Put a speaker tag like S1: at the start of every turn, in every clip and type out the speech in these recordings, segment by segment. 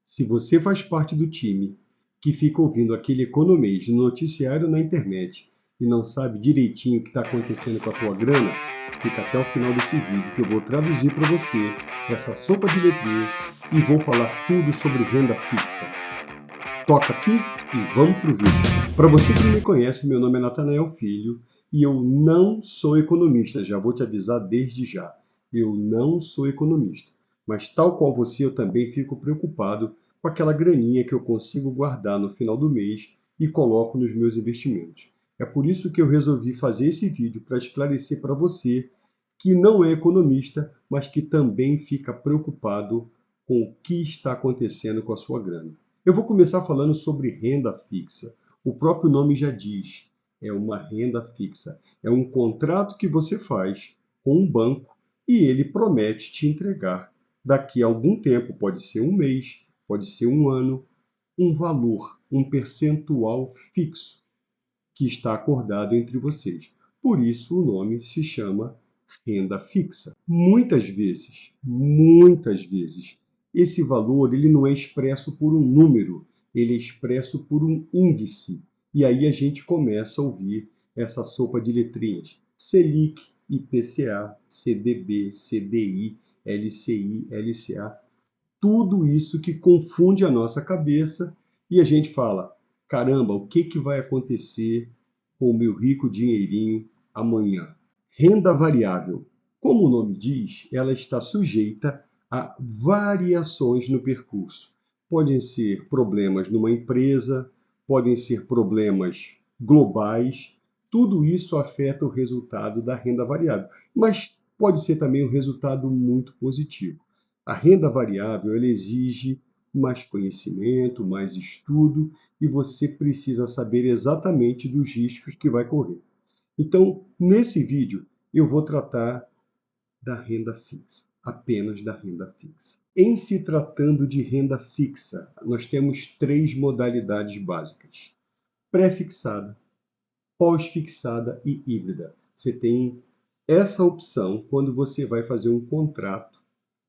S1: Se você faz parte do time que fica ouvindo aquele economês no noticiário na internet e não sabe direitinho o que está acontecendo com a tua grana, fica até o final desse vídeo que eu vou traduzir para você essa sopa de letrinhas e vou falar tudo sobre renda fixa. Toca aqui e vamos pro vídeo. Para você que não me conhece, meu nome é Natanael Filho e eu não sou economista, já vou te avisar desde já. Eu não sou economista, mas tal qual você, eu também fico preocupado com aquela graninha que eu consigo guardar no final do mês e coloco nos meus investimentos. É por isso que eu resolvi fazer esse vídeo para esclarecer para você que não é economista, mas que também fica preocupado com o que está acontecendo com a sua grana. Eu vou começar falando sobre renda fixa. O próprio nome já diz, é uma renda fixa. É um contrato que você faz com um banco e ele promete te entregar daqui a algum tempo, pode ser um mês, pode ser um ano, um valor, um percentual fixo que está acordado entre vocês. Por isso o nome se chama renda fixa. Muitas vezes, esse valor ele não é expresso por um número, ele é expresso por um índice. E aí a gente começa a ouvir essa sopa de letrinhas. Selic, IPCA, CDB, CDI, LCI, LCA. Tudo isso que confunde a nossa cabeça e a gente fala, caramba, o que vai acontecer com o meu rico dinheirinho amanhã? Renda variável. Como o nome diz, ela está sujeita a variações no percurso. Podem ser problemas numa empresa, podem ser problemas globais. Tudo isso afeta o resultado da renda variável, mas pode ser também um resultado muito positivo. A renda variável ela exige mais conhecimento, mais estudo e você precisa saber exatamente dos riscos que vai correr. Então, nesse vídeo, eu vou tratar da renda fixa, apenas da renda fixa. Em se tratando de renda fixa, nós temos três modalidades básicas: pré-fixada, pós-fixada e híbrida. Você tem essa opção quando você vai fazer um contrato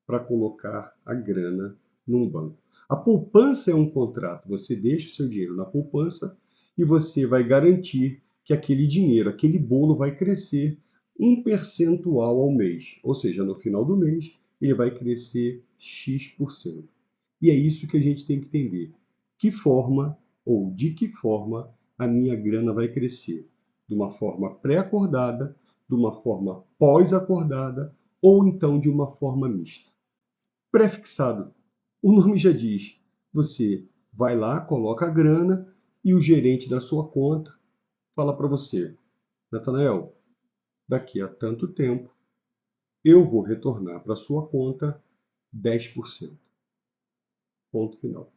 S1: para colocar a grana num banco. A poupança é um contrato, você deixa o seu dinheiro na poupança e você vai garantir que aquele dinheiro, aquele bolo vai crescer um percentual ao mês, ou seja, no final do mês ele vai crescer X%. E é isso que a gente tem que entender. Que forma ou de que forma a minha grana vai crescer? De uma forma pré-acordada, de uma forma pós-acordada ou então de uma forma mista. Pré-fixado. O nome já diz. Você vai lá, coloca a grana e o gerente da sua conta fala para você, Natanael, daqui a tanto tempo eu vou retornar para a sua conta 10%. Ponto final.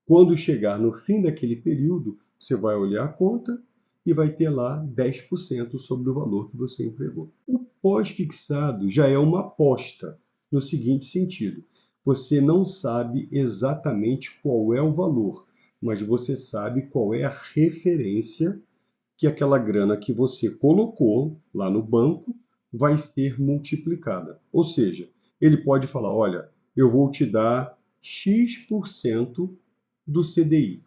S1: Quando chegar no fim daquele período, você vai olhar a conta e vai ter lá 10% sobre o valor que você empregou. O pós-fixado já é uma aposta, no seguinte sentido: você não sabe exatamente qual é o valor, mas você sabe qual é a referência que aquela grana que você colocou lá no banco vai ser multiplicada. Ou seja, ele pode falar, olha, eu vou te dar X% do CDI,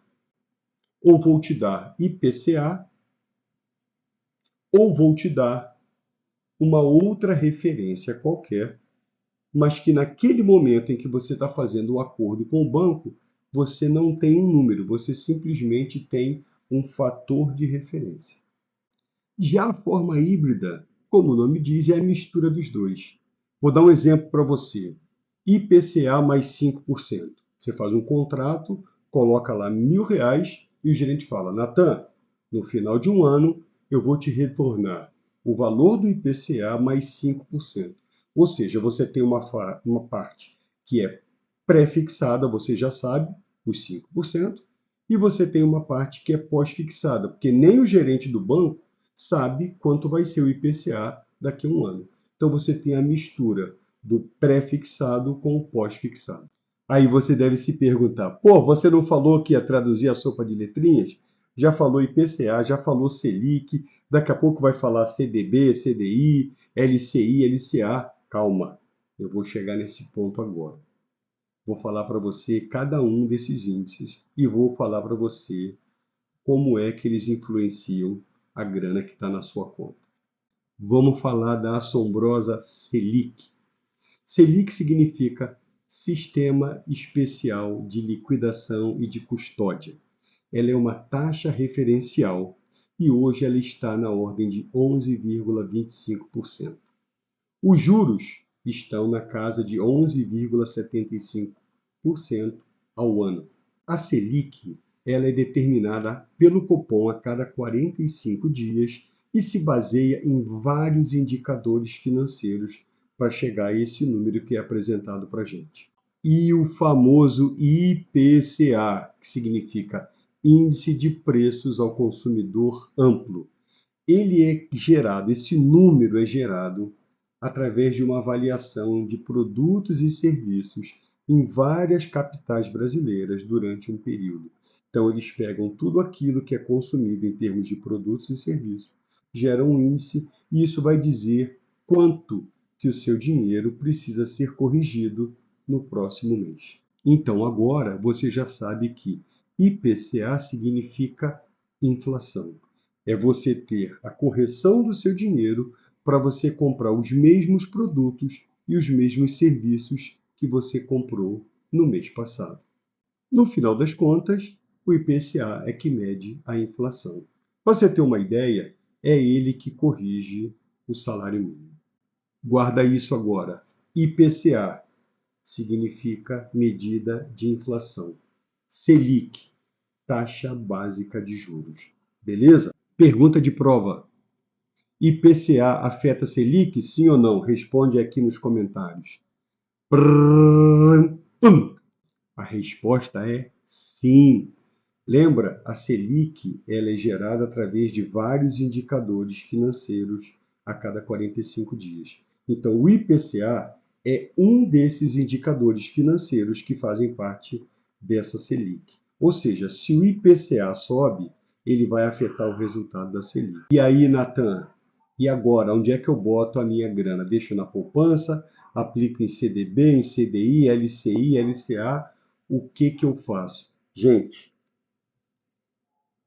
S1: ou vou te dar IPCA, ou vou te dar uma outra referência qualquer, mas que naquele momento em que você está fazendo o acordo com o banco, você não tem um número, você simplesmente tem um fator de referência. Já a forma híbrida, como o nome diz, é a mistura dos dois. Vou dar um exemplo para você. IPCA mais 5%. Você faz um contrato, coloca lá R$1.000 e o gerente fala, Natan, no final de um ano eu vou te retornar o valor do IPCA mais 5%. Ou seja, você tem uma parte que é pré-fixada, você já sabe, os 5%, e você tem uma parte que é pós-fixada, porque nem o gerente do banco sabe quanto vai ser o IPCA daqui a um ano. Então você tem a mistura do pré-fixado com o pós-fixado. Aí você deve se perguntar, pô, você não falou que ia traduzir a sopa de letrinhas? Já falou IPCA, já falou Selic, daqui a pouco vai falar CDB, CDI, LCI, LCA. Calma, eu vou chegar nesse ponto agora. Vou falar para você cada um desses índices e vou falar para você como é que eles influenciam a grana que está na sua conta. Vamos falar da assombrosa Selic. Selic significa Sistema Especial de Liquidação e de Custódia. Ela é uma taxa referencial e hoje ela está na ordem de 11,25%. Os juros estão na casa de 11,75% ao ano. A Selic ela é determinada pelo Copom a cada 45 dias e se baseia em vários indicadores financeiros para chegar a esse número que é apresentado para a gente. E o famoso IPCA, que significa Índice de Preços ao Consumidor Amplo. Ele é gerado, esse número é gerado através de uma avaliação de produtos e serviços em várias capitais brasileiras durante um período. Então, eles pegam tudo aquilo que é consumido em termos de produtos e serviços, geram um índice e isso vai dizer quanto que o seu dinheiro precisa ser corrigido no próximo mês. Então, agora você já sabe que IPCA significa inflação. É você ter a correção do seu dinheiro para você comprar os mesmos produtos e os mesmos serviços que você comprou no mês passado. No final das contas, o IPCA é que mede a inflação. Para você ter uma ideia, é ele que corrige o salário mínimo. Guarda isso agora. IPCA significa medida de inflação. Selic, taxa básica de juros. Beleza? Pergunta de prova. IPCA afeta Selic, sim ou não? Responde aqui nos comentários. A resposta é sim. Lembra, a Selic ela é gerada através de vários indicadores financeiros a cada 45 dias. Então, o IPCA é um desses indicadores financeiros que fazem parte dessa Selic. Ou seja, se o IPCA sobe, ele vai afetar o resultado da Selic. E aí, Natan, e agora, onde é que eu boto a minha grana? Deixo na poupança, aplico em CDB, em CDI, LCI, LCA, o que que eu faço? Gente,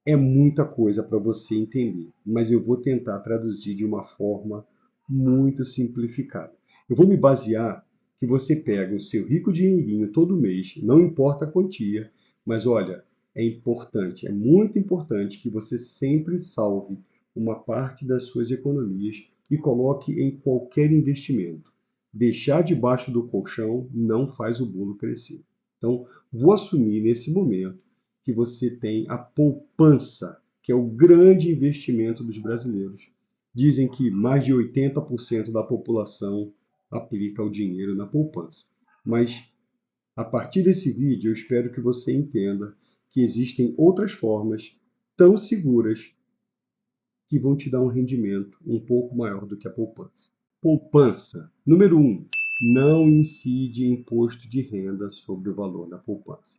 S1: é muita coisa para você entender, mas eu vou tentar traduzir de uma forma muito simplificada. Eu vou me basear que você pega o seu rico dinheirinho todo mês, não importa a quantia, mas olha, é importante, é muito importante que você sempre salve uma parte das suas economias e coloque em qualquer investimento. Deixar debaixo do colchão não faz o bolo crescer. Então, vou assumir nesse momento que você tem a poupança, que é o grande investimento dos brasileiros. Dizem que mais de 80% da população aplica o dinheiro na poupança. Mas a partir desse vídeo, eu espero que você entenda que existem outras formas tão seguras que vão te dar um rendimento um pouco maior do que a poupança. Poupança. Número 1. Não incide imposto de renda sobre o valor da poupança.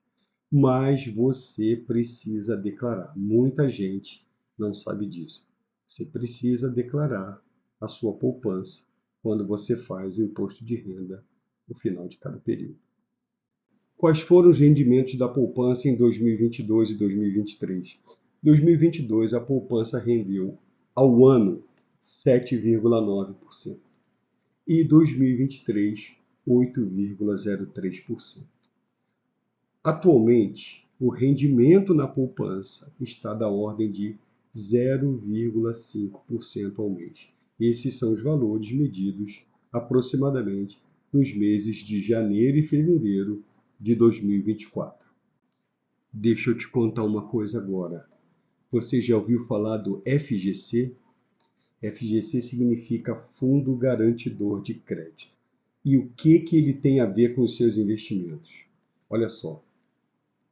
S1: Mas você precisa declarar. Muita gente não sabe disso. Você precisa declarar a sua poupança quando você faz o imposto de renda no final de cada período. Quais foram os rendimentos da poupança em 2022 e 2023? Em 2022, a poupança rendeu ao ano 7,9% e 2023, 8,03%. Atualmente, o rendimento na poupança está da ordem de 0,5% ao mês. Esses são os valores medidos aproximadamente nos meses de janeiro e fevereiro de 2024. Deixa eu te contar uma coisa agora. Você já ouviu falar do FGC? FGC significa Fundo Garantidor de Crédito. E o que ele tem a ver com os seus investimentos? Olha só.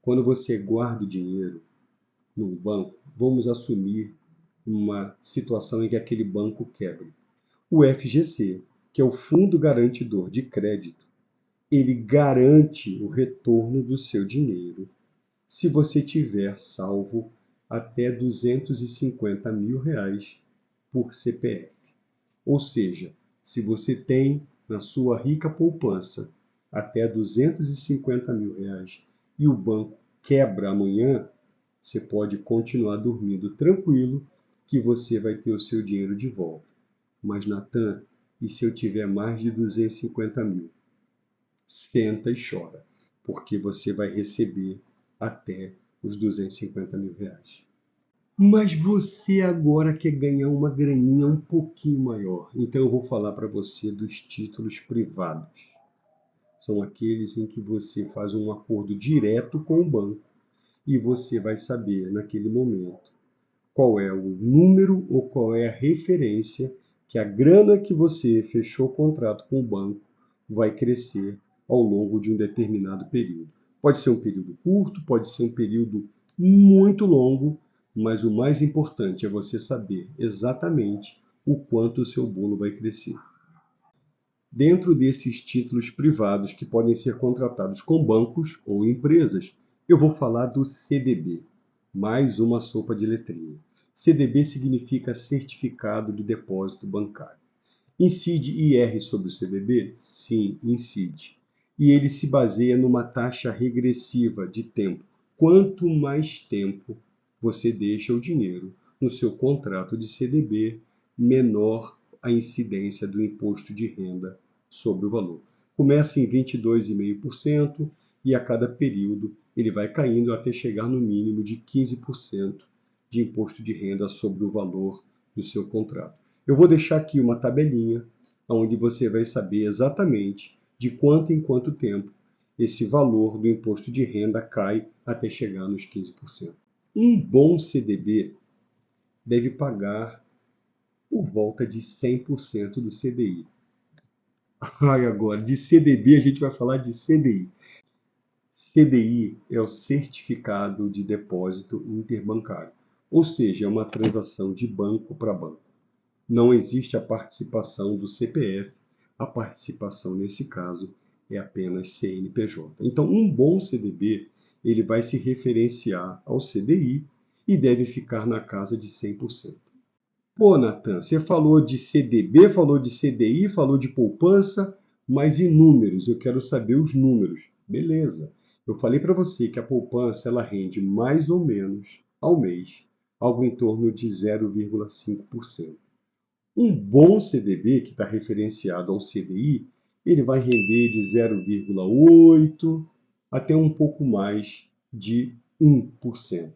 S1: Quando você guarda o dinheiro num banco, vamos assumir uma situação em que aquele banco quebre. O FGC, que é o Fundo Garantidor de Crédito, ele garante o retorno do seu dinheiro se você tiver salvo até R$ 250 mil por CPF. Ou seja, se você tem na sua rica poupança até R$ 250.000 e o banco quebra amanhã, você pode continuar dormindo tranquilo que você vai ter o seu dinheiro de volta. Mas, Natan, e se eu tiver mais de 250 mil? Senta e chora, porque você vai receber até os R$ 250.000. Mas você agora quer ganhar uma graninha um pouquinho maior. Então eu vou falar para você dos títulos privados. São aqueles em que você faz um acordo direto com o banco e você vai saber naquele momento qual é o número ou qual é a referência que a grana que você fechou o contrato com o banco vai crescer ao longo de um determinado período. Pode ser um período curto, pode ser um período muito longo, mas o mais importante é você saber exatamente o quanto o seu bolo vai crescer. Dentro desses títulos privados que podem ser contratados com bancos ou empresas, eu vou falar do CDB, mais uma sopa de letrinha. CDB significa Certificado de Depósito Bancário. Incide IR sobre o CDB? Sim, incide. E ele se baseia numa taxa regressiva de tempo. Quanto mais tempo você deixa o dinheiro no seu contrato de CDB, menor a incidência do imposto de renda sobre o valor. Começa em 22,5% e a cada período ele vai caindo até chegar no mínimo de 15% de imposto de renda sobre o valor do seu contrato. Eu vou deixar aqui uma tabelinha onde você vai saber exatamente de quanto em quanto tempo esse valor do imposto de renda cai até chegar nos 15%. Um bom CDB deve pagar por volta de 100% do CDI. Agora, de CDB a gente vai falar de CDI. CDI é o Certificado de Depósito Interbancário, ou seja, é uma transação de banco para banco. Não existe a participação do CPF, a participação nesse caso é apenas CNPJ. Então, um bom CDB, ele vai se referenciar ao CDI e deve ficar na casa de 100%. Pô, Natan, você falou de CDB, falou de CDI, falou de poupança, mas e números? Eu quero saber os números. Beleza. Eu falei para você que a poupança ela rende mais ou menos ao mês, algo em torno de 0,5%. Um bom CDB, que está referenciado ao CDI, ele vai render de 0,8% até um pouco mais de 1%.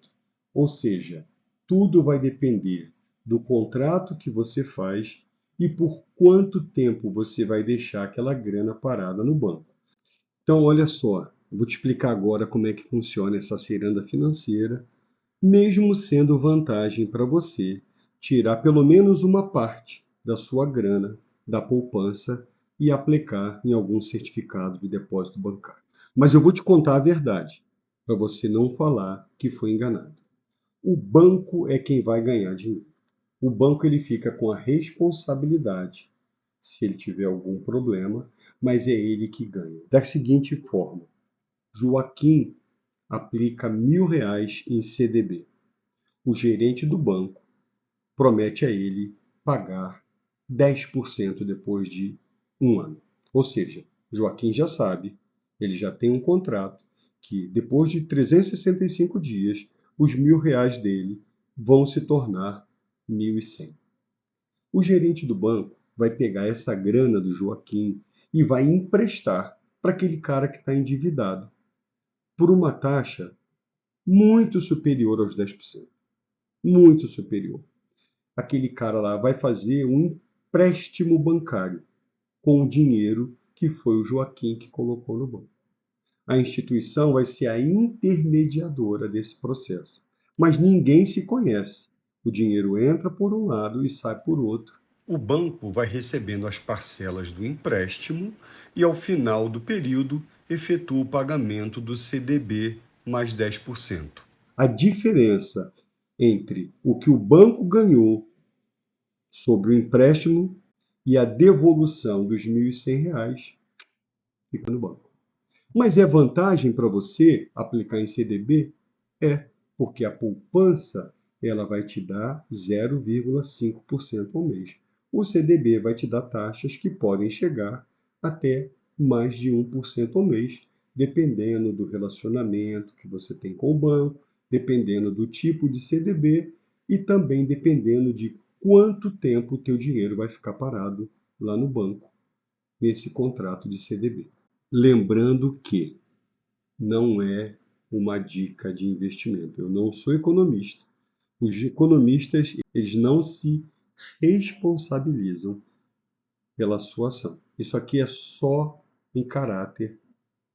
S1: Ou seja, tudo vai depender do contrato que você faz e por quanto tempo você vai deixar aquela grana parada no banco. Então, olha só, eu vou te explicar agora como é que funciona essa ciranda financeira, mesmo sendo vantagem para você tirar pelo menos uma parte da sua grana da poupança e aplicar em algum certificado de depósito bancário. Mas eu vou te contar a verdade, para você não falar que foi enganado. O banco é quem vai ganhar dinheiro. O banco ele fica com a responsabilidade se ele tiver algum problema, mas é ele que ganha. Da seguinte forma, Joaquim aplica R$ 1.000 em CDB. O gerente do banco promete a ele pagar 10% depois de um ano. Ou seja, Joaquim já sabe, ele já tem um contrato, que depois de 365 dias, os R$ 1.000 dele vão se tornar 1.100. O gerente do banco vai pegar essa grana do Joaquim e vai emprestar para aquele cara que está endividado por uma taxa muito superior aos 10%. Muito superior. Aquele cara lá vai fazer um empréstimo bancário com o dinheiro que foi o Joaquim que colocou no banco. A instituição vai ser a intermediadora desse processo. Mas ninguém se conhece. O dinheiro entra por um lado e sai por outro. O banco vai recebendo as parcelas do empréstimo e, ao final do período, efetua o pagamento do CDB mais 10%. A diferença entre o que o banco ganhou sobre o empréstimo e a devolução dos R$ 1.100 fica no banco. Mas é vantagem para você aplicar em CDB? É, porque a poupança ela vai te dar 0,5% ao mês. O CDB vai te dar taxas que podem chegar até mais de 1% ao mês, dependendo do relacionamento que você tem com o banco, dependendo do tipo de CDB e também dependendo de quanto tempo o teu dinheiro vai ficar parado lá no banco, nesse contrato de CDB. Lembrando que não é uma dica de investimento. Eu não sou economista. Os economistas, eles não se responsabilizam pela sua ação. Isso aqui é só em caráter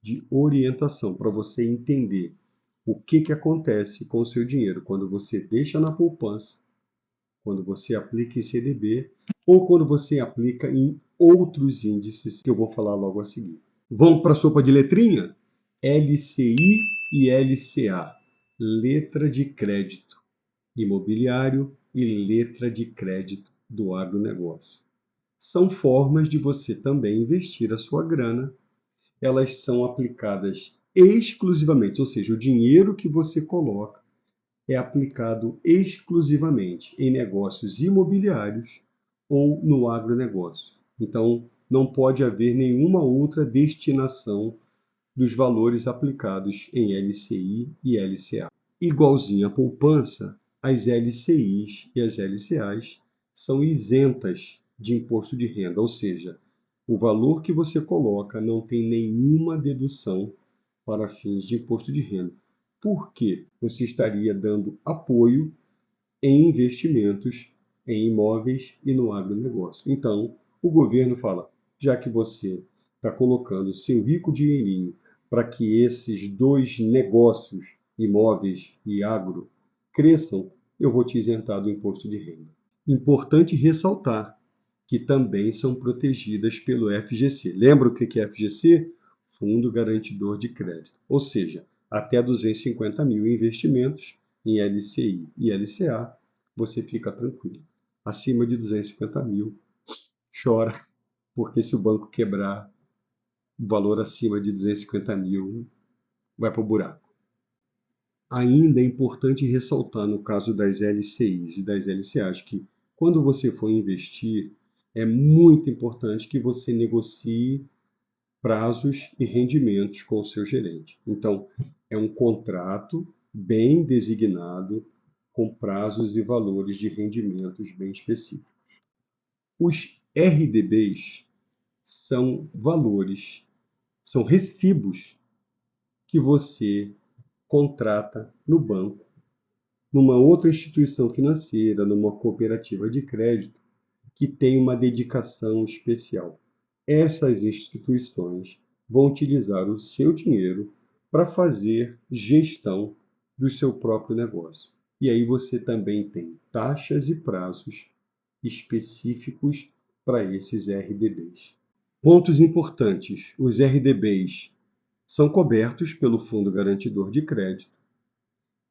S1: de orientação, para você entender o que acontece com o seu dinheiro quando você deixa na poupança, quando você aplica em CDB ou quando você aplica em outros índices que eu vou falar logo a seguir. Vamos para a sopa de letrinha? LCI e LCA, letra de crédito imobiliário e letra de crédito do agronegócio. São formas de você também investir a sua grana. Elas são aplicadas exclusivamente, ou seja, o dinheiro que você coloca é aplicado exclusivamente em negócios imobiliários ou no agronegócio. Então, não pode haver nenhuma outra destinação dos valores aplicados em LCI e LCA. Igualzinho à poupança, as LCIs e as LCAs são isentas de imposto de renda, ou seja, o valor que você coloca não tem nenhuma dedução para fins de imposto de renda. Por quê? Você estaria dando apoio em investimentos em imóveis e no agronegócio. Então, o governo fala, já que você está colocando seu rico dinheirinho para que esses dois negócios, imóveis e agro, cresçam, eu vou te isentar do imposto de renda. Importante ressaltar que também são protegidas pelo FGC. Lembra o que é FGC? Fundo Garantidor de Crédito. Ou seja, até 250 mil em investimentos em LCI e LCA, você fica tranquilo. Acima de 250 mil, chora, porque se o banco quebrar, o valor acima de 250 mil vai para o buraco. Ainda é importante ressaltar no caso das LCIs e das LCAs que quando você for investir, é muito importante que você negocie prazos e rendimentos com o seu gerente. Então, é um contrato bem designado, com prazos e valores de rendimentos bem específicos. Os RDBs são valores, são recibos que você contrata no banco, numa outra instituição financeira, numa cooperativa de crédito, que tem uma dedicação especial. Essas instituições vão utilizar o seu dinheiro para fazer gestão do seu próprio negócio. E aí você também tem taxas e prazos específicos para esses RDBs. Pontos importantes: os RDBs são cobertos pelo Fundo Garantidor de Crédito,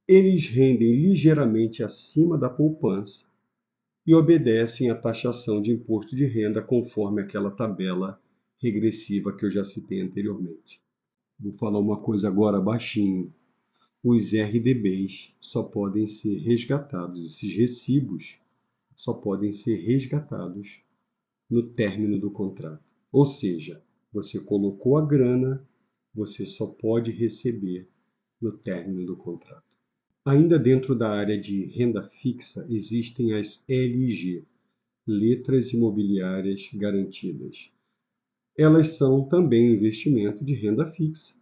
S1: eles rendem ligeiramente acima da poupança e obedecem à taxação de imposto de renda conforme aquela tabela regressiva que eu já citei anteriormente. Vou falar uma coisa agora baixinho. Os RDBs só podem ser resgatados, esses recibos só podem ser resgatados no término do contrato. Ou seja, você colocou a grana, você só pode receber no término do contrato. Ainda dentro da área de renda fixa, existem as LIG, Letras Imobiliárias Garantidas. Elas são também um investimento de renda fixa.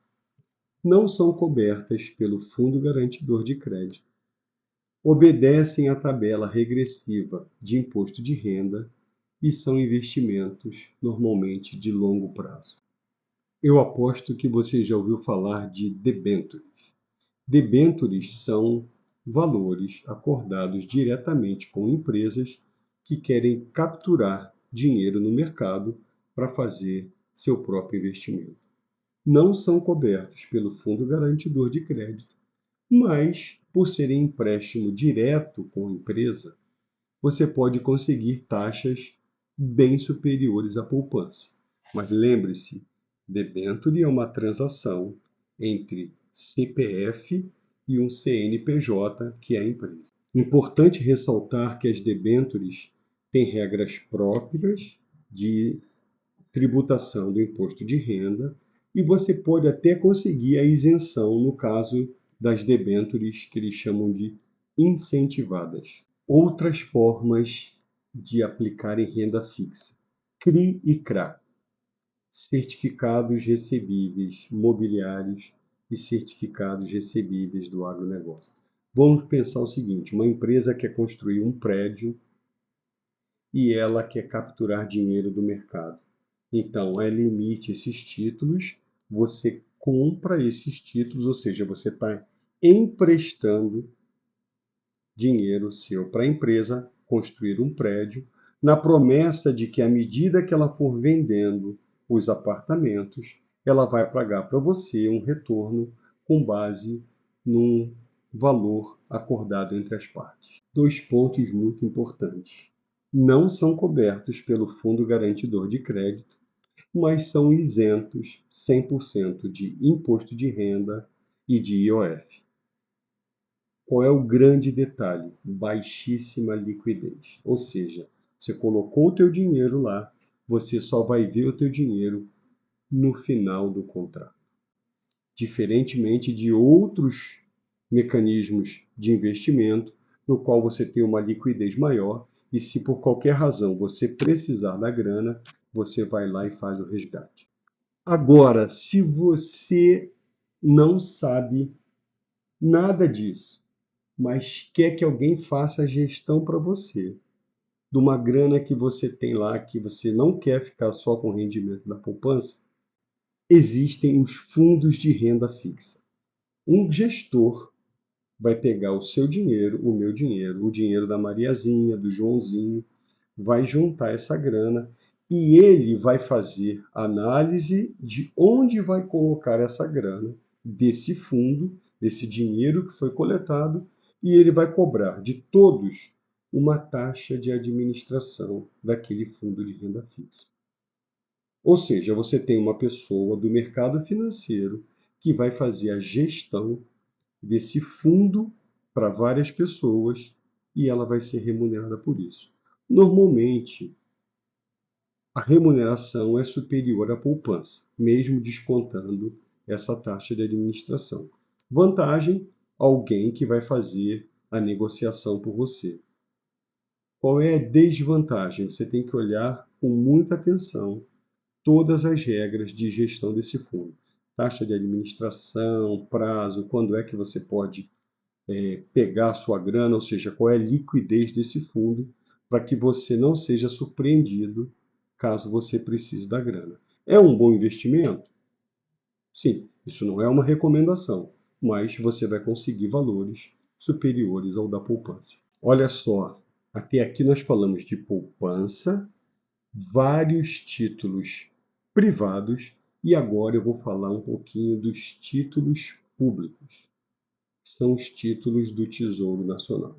S1: Não são cobertas pelo Fundo Garantidor de Crédito. Obedecem à tabela regressiva de imposto de renda e são investimentos normalmente de longo prazo. Eu aposto que você já ouviu falar de debêntures. Debêntures são valores acordados diretamente com empresas que querem capturar dinheiro no mercado para fazer seu próprio investimento. Não são cobertos pelo Fundo Garantidor de Crédito, mas, por serem empréstimo direto com a empresa, você pode conseguir taxas bem superiores à poupança. Mas lembre-se, debênture é uma transação entre CPF e um CNPJ, que é a empresa. Importante ressaltar que as debêntures têm regras próprias de tributação do imposto de renda e você pode até conseguir a isenção no caso das debêntures que eles chamam de incentivadas. Outras formas de aplicar em renda fixa. CRI e CRA, certificados recebíveis mobiliários e certificados recebíveis do agronegócio. Vamos pensar o seguinte, uma empresa quer construir um prédio e ela quer capturar dinheiro do mercado. Então, ela emite esses títulos, você compra esses títulos, ou seja, você está emprestando dinheiro seu para a empresa construir um prédio, na promessa de que à medida que ela for vendendo os apartamentos, ela vai pagar para você um retorno com base num valor acordado entre as partes. 2 pontos muito importantes. Não são cobertos pelo Fundo Garantidor de Crédito, mas são isentos 100% de imposto de renda e de IOF. Qual é o grande detalhe? Baixíssima liquidez. Ou seja, você colocou o teu dinheiro lá, você só vai ver o teu dinheiro no final do contrato. Diferentemente de outros mecanismos de investimento, no qual você tem uma liquidez maior e se por qualquer razão você precisar da grana, você vai lá e faz o resgate. Agora, se você não sabe nada disso, mas quer que alguém faça a gestão para você de uma grana que você tem lá, que você não quer ficar só com o rendimento da poupança, existem os fundos de renda fixa. Um gestor vai pegar o seu dinheiro, o meu dinheiro, o dinheiro da Mariazinha, do Joãozinho, vai juntar essa grana e ele vai fazer análise de onde vai colocar essa grana desse fundo, desse dinheiro que foi coletado, e ele vai cobrar de todos uma taxa de administração daquele fundo de renda fixa. Ou seja, você tem uma pessoa do mercado financeiro que vai fazer a gestão desse fundo para várias pessoas e ela vai ser remunerada por isso. Normalmente, a remuneração é superior à poupança, mesmo descontando essa taxa de administração. Vantagem, alguém que vai fazer a negociação por você. Qual é a desvantagem? Você tem que olhar com muita atenção todas as regras de gestão desse fundo. Taxa de administração, prazo, quando é que você pode pegar a sua grana, ou seja, qual é a liquidez desse fundo, para que você não seja surpreendido caso você precise da grana. É um bom investimento? Sim, isso não é uma recomendação, mas você vai conseguir valores superiores ao da poupança. Olha só, até aqui nós falamos de poupança, vários títulos privados e agora eu vou falar um pouquinho dos títulos públicos. São os títulos do Tesouro Nacional.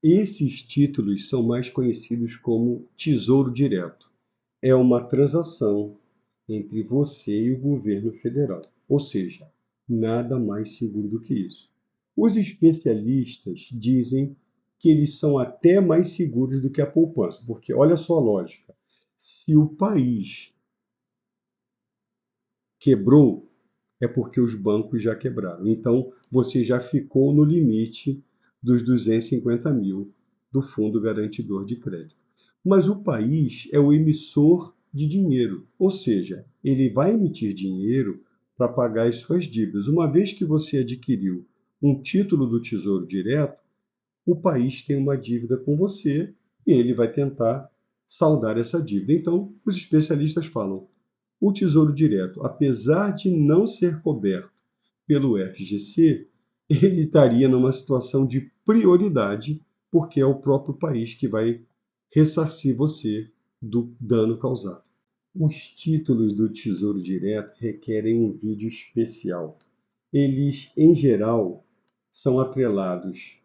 S1: Esses títulos são mais conhecidos como Tesouro Direto. É uma transação entre você e o governo federal, ou seja, nada mais seguro do que isso. Os especialistas dizem que eles são até mais seguros do que a poupança, porque olha só a lógica. Se o país quebrou, é porque os bancos já quebraram. Então, você já ficou no limite dos 250 mil do Fundo Garantidor de Crédito. Mas o país é o emissor de dinheiro, ou seja, ele vai emitir dinheiro para pagar as suas dívidas. Uma vez que você adquiriu um título do Tesouro Direto, o país tem uma dívida com você e ele vai tentar saldar essa dívida. Então, os especialistas falam, o Tesouro Direto, apesar de não ser coberto pelo FGC, ele estaria numa situação de prioridade, porque é o próprio país que vai ressarcir você do dano causado. Os títulos do Tesouro Direto requerem um vídeo especial. Eles, em geral, são atrelados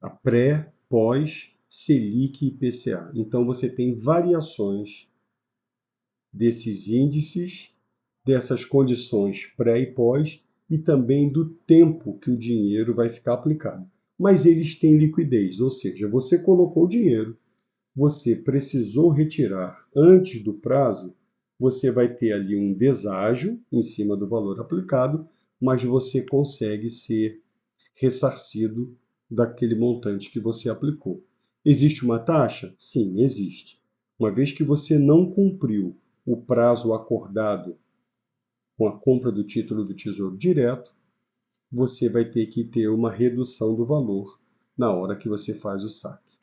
S1: a pré, pós, Selic e IPCA. Então você tem variações desses índices, dessas condições pré e pós, e também do tempo que o dinheiro vai ficar aplicado. Mas eles têm liquidez, ou seja, você colocou o dinheiro, você precisou retirar antes do prazo, você vai ter ali um deságio em cima do valor aplicado, mas você consegue ser ressarcido daquele montante que você aplicou. Existe uma taxa? Sim, existe. Uma vez que você não cumpriu o prazo acordado com a compra do título do Tesouro Direto, você vai ter que ter uma redução do valor na hora que você faz o saque.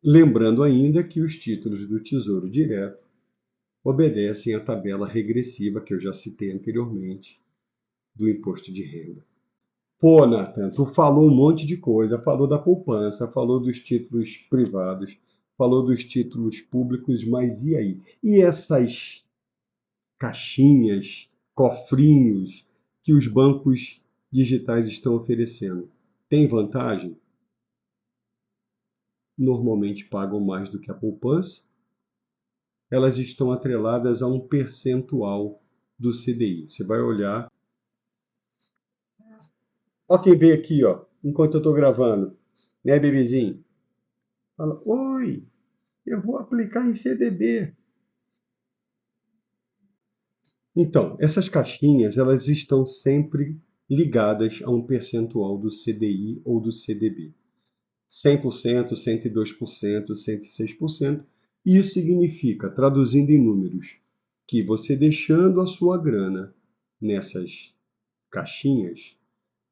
S1: Lembrando ainda que os títulos do Tesouro Direto obedecem à tabela regressiva que eu já citei anteriormente do imposto de renda. Pô, Nathan, tu falou um monte de coisa, falou da poupança, falou dos títulos privados, falou dos títulos públicos, mas e aí? E essas caixinhas, cofrinhos que os bancos digitais estão oferecendo? Tem vantagem? Normalmente pagam mais do que a poupança. Elas estão atreladas a um percentual do CDI. Você vai olhar. Ó quem veio aqui, ó, enquanto eu estou gravando. Né, bebezinho? Fala, oi, eu vou aplicar em CDB. Então, essas caixinhas, elas estão sempre ligadas a um percentual do CDI ou do CDB. 100%, 102%, 106%. E isso significa, traduzindo em números, que você deixando a sua grana nessas caixinhas,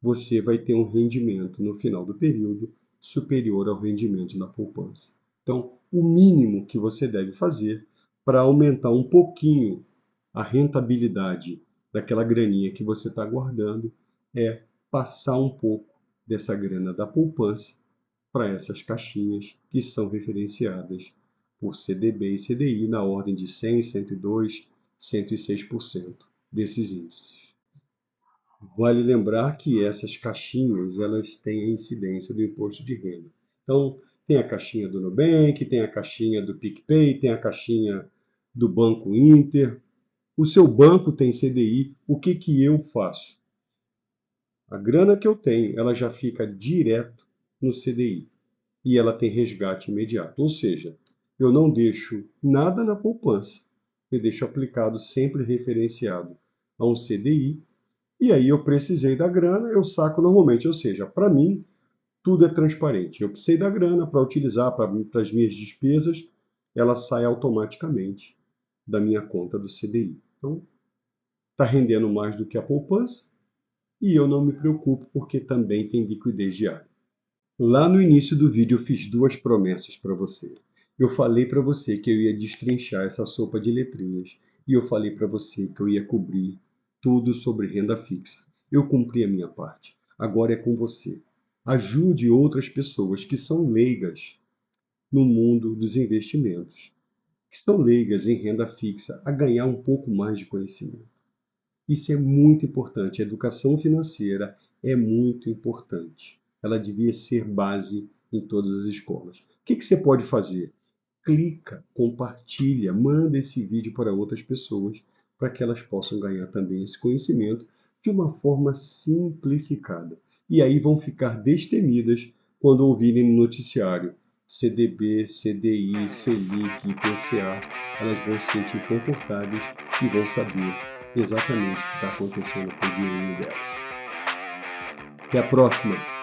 S1: você vai ter um rendimento no final do período superior ao rendimento na poupança. Então, o mínimo que você deve fazer para aumentar um pouquinho a rentabilidade daquela graninha que você está guardando é passar um pouco dessa grana da poupança para essas caixinhas que são referenciadas por CDB e CDI na ordem de 100, 102, 106% desses índices. Vale lembrar que essas caixinhas, elas têm a incidência do imposto de renda. Então, tem a caixinha do Nubank, tem a caixinha do PicPay, tem a caixinha do Banco Inter. O seu banco tem CDI, o que que eu faço? A grana que eu tenho, ela já fica direto no CDI e ela tem resgate imediato. Ou seja, eu não deixo nada na poupança, eu deixo aplicado sempre referenciado a um CDI. E aí eu precisei da grana, eu saco normalmente. Ou seja, para mim, tudo é transparente. Eu precisei da grana para utilizar para as minhas despesas, ela sai automaticamente da minha conta do CDI. Então, está rendendo mais do que a poupança e eu não me preocupo porque também tem liquidez diária. Lá no início do vídeo eu fiz duas promessas para você. Eu falei para você que eu ia destrinchar essa sopa de letrinhas e eu falei para você que eu ia cobrir tudo sobre renda fixa. Eu cumpri a minha parte. Agora é com você. Ajude outras pessoas que são leigas no mundo dos investimentos, que são leigas em renda fixa, a ganhar um pouco mais de conhecimento. Isso é muito importante. A educação financeira é muito importante. Ela devia ser base em todas as escolas. O que você pode fazer? Clica, compartilha, manda esse vídeo para outras pessoas para que elas possam ganhar também esse conhecimento de uma forma simplificada. E aí vão ficar destemidas quando ouvirem no noticiário CDB, CDI, Selic, IPCA. Elas vão se sentir confortáveis e vão saber exatamente o que está acontecendo com o dinheiro delas. Até a próxima!